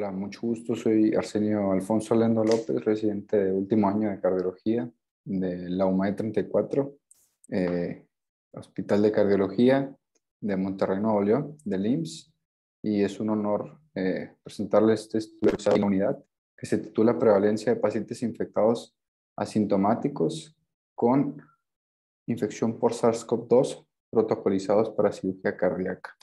Hola, mucho gusto. Soy Arsenio Alfonso Lendo López, residente de último año de cardiología de la UMAE 34, Hospital de Cardiología de Monterrey, Nuevo León, del IMSS. Y es un honor presentarles este estudio de la unidad que se titula Prevalencia de pacientes infectados asintomáticos con infección por SARS-CoV-2 protocolizados para cirugía cardíaca.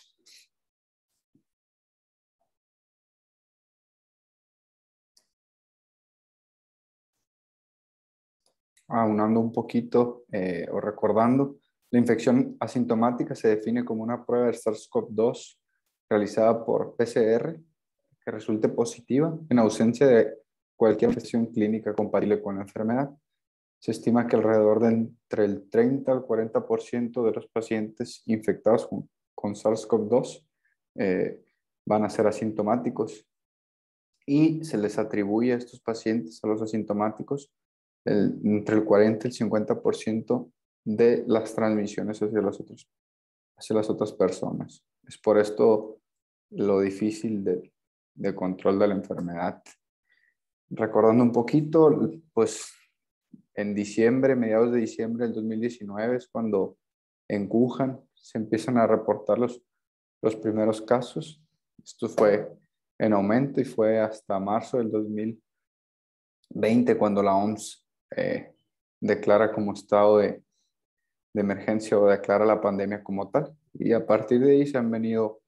Aunando un poquito o recordando, la infección asintomática se define como una prueba de SARS-CoV-2 realizada por PCR que resulte positiva en ausencia de cualquier infección clínica compatible con la enfermedad. Se estima que alrededor de entre el 30 al 40% de los pacientes infectados con SARS-CoV-2 van a ser asintomáticos y se les atribuye a estos pacientes, a los asintomáticos, entre el 40 y el 50% de las transmisiones hacia las otras personas. Es por esto lo difícil de control de la enfermedad. Recordando un poquito, pues en diciembre, mediados de diciembre del 2019 es cuando en Wuhan se empiezan a reportar los primeros casos. Esto fue en aumento y fue hasta marzo del 2020 cuando la OMS declara como estado de emergencia o declara la pandemia como tal. Y a partir de ahí se han venido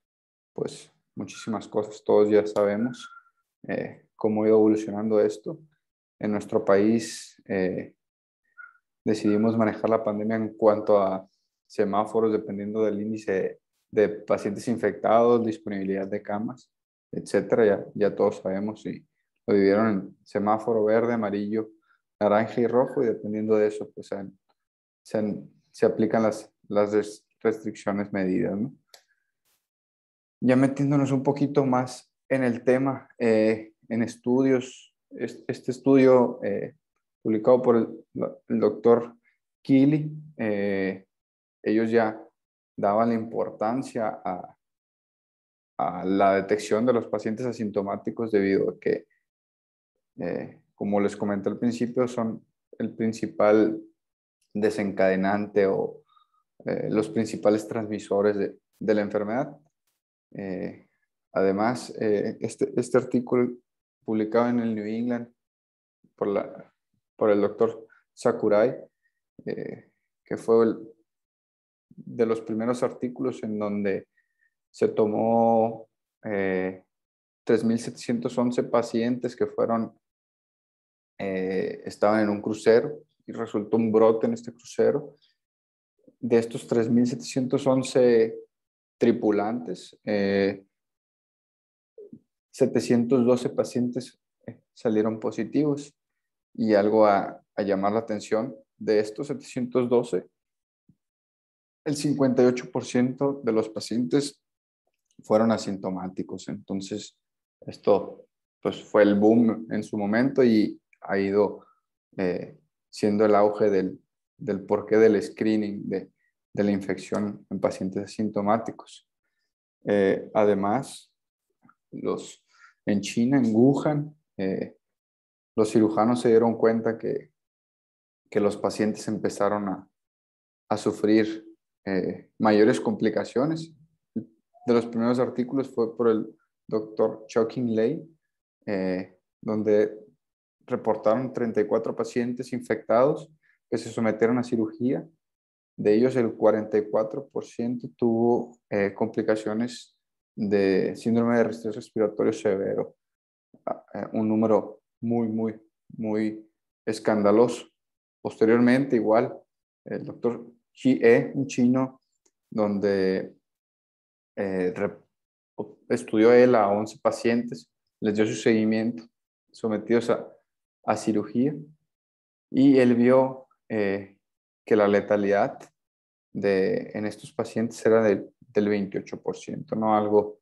pues muchísimas cosas. Todos ya sabemos cómo ha ido evolucionando esto. En nuestro país decidimos manejar la pandemia en cuanto a semáforos dependiendo del índice de pacientes infectados, disponibilidad de camas, etcétera. Ya todos sabemos si lo dividieron en semáforo verde, amarillo, naranja y rojo, y dependiendo de eso, pues se aplican las restricciones medidas, ¿no? Ya metiéndonos un poquito más en el tema, en estudios, este estudio publicado por el doctor Keeley, ellos ya daban la importancia a la detección de los pacientes asintomáticos debido a que, como les comenté al principio, son el principal desencadenante o los principales transmisores de la enfermedad. Además, este artículo publicado en el New England por el doctor Sakurai, que fue de los primeros artículos en donde se tomó 3,711 pacientes que estaban en un crucero y resultó un brote en este crucero. De estos 3,711 tripulantes, 712 pacientes salieron positivos. Y algo a llamar la atención, de estos 712, el 58% de los pacientes fueron asintomáticos. Entonces, esto pues, fue el boom en su momento y ha ido siendo el auge del porqué del screening de la infección en pacientes asintomáticos. Además, en China, en Wuhan, los cirujanos se dieron cuenta que los pacientes empezaron a sufrir mayores complicaciones. De los primeros artículos fue por el doctor Choking Lei, donde reportaron 34 pacientes infectados que se sometieron a cirugía. De ellos, el 44% tuvo complicaciones de síndrome de estrés respiratorio severo. Un número muy escandaloso. Posteriormente, igual, el doctor Xie, un chino, donde estudió él a 11 pacientes, les dio su seguimiento, sometidos a cirugía, y él vio que la letalidad en estos pacientes era del 28%, ¿no? Algo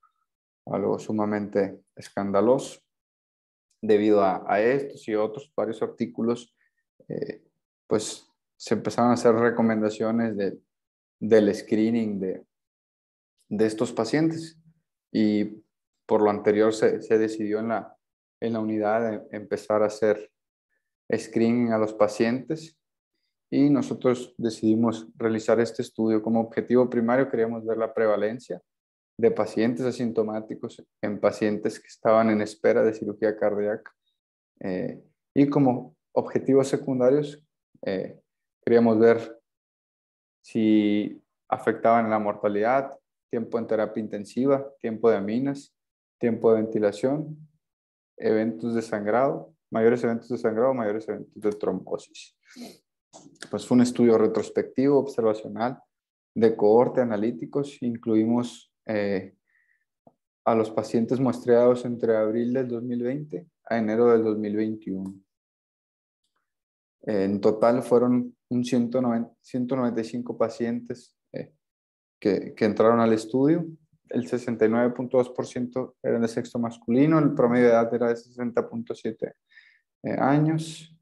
sumamente escandaloso. Debido a estos y otros varios artículos, pues se empezaron a hacer recomendaciones del screening de estos pacientes. Y Por lo anterior se decidió en la unidad de empezar a hacer screening a los pacientes y nosotros decidimos realizar este estudio. Como objetivo primario queríamos ver la prevalencia de pacientes asintomáticos en pacientes que estaban en espera de cirugía cardíaca. Y como objetivos secundarios, queríamos ver si afectaban la mortalidad, tiempo en terapia intensiva, tiempo de aminas, tiempo de ventilación, eventos de sangrado, mayores eventos de sangrado, mayores eventos de trombosis. Pues fue un estudio retrospectivo, observacional, de cohorte analíticos. Incluimos a los pacientes muestreados entre abril del 2020 a enero del 2021. En total fueron 195 pacientes que entraron al estudio. El 69.2% eran de sexo masculino, el promedio de edad era de 60.7 años.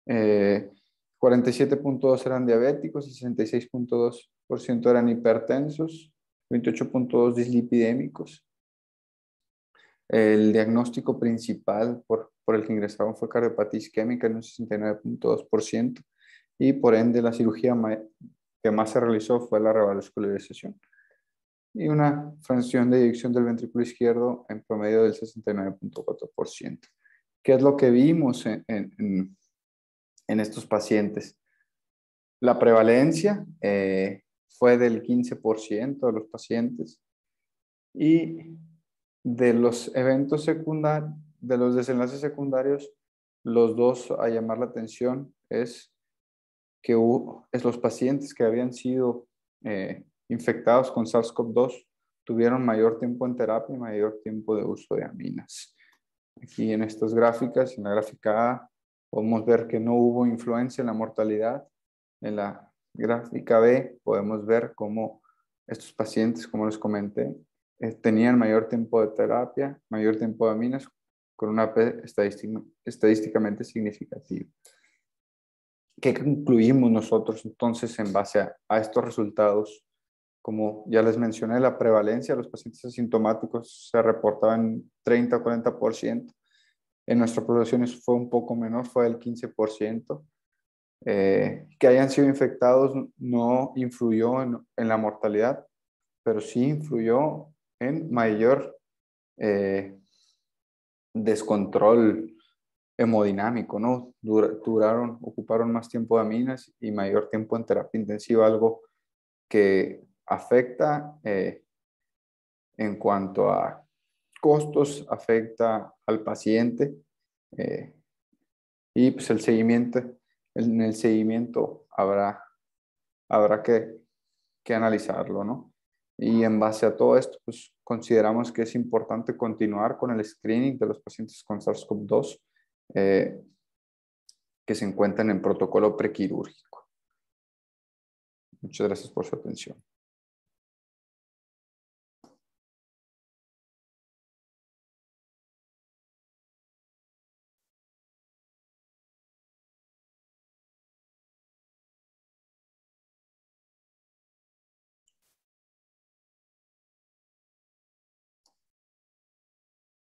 47.2 eran diabéticos, 66.2% eran hipertensos, 28.2 dislipidémicos. El diagnóstico principal por el que ingresaron fue cardiopatía isquémica en un 69.2% y por ende la cirugía que más se realizó fue la revascularización y una fracción de eyección del ventrículo izquierdo en promedio del 69.4%. ¿Qué es lo que vimos en estos pacientes? La prevalencia fue del 15% de los pacientes y de los eventos secundarios, de los desenlaces secundarios, los dos a llamar la atención es que los pacientes que habían sido infectados con SARS-CoV-2 tuvieron mayor tiempo en terapia y mayor tiempo de uso de aminas. Aquí en estas gráficas, en la gráfica A, podemos ver que no hubo influencia en la mortalidad. En la gráfica B podemos ver cómo estos pacientes, como les comenté, tenían mayor tiempo de terapia, mayor tiempo de aminas, con una P estadísticamente significativa. ¿Qué concluimos nosotros entonces en base a estos resultados? Como ya les mencioné, la prevalencia de los pacientes asintomáticos se reportaba en 30 o 40%. En nuestra población eso fue un poco menor, fue del 15%. Que hayan sido infectados no influyó en la mortalidad, pero sí influyó en mayor descontrol hemodinámico, ¿no? Ocuparon más tiempo de aminas y mayor tiempo en terapia intensiva, algo que afecta en cuanto a costos, afecta al paciente y pues el seguimiento, en el seguimiento habrá que analizarlo, ¿no? Y en base a todo esto, pues consideramos que es importante continuar con el screening de los pacientes con SARS-CoV-2 que se encuentran en protocolo prequirúrgico. Muchas gracias por su atención.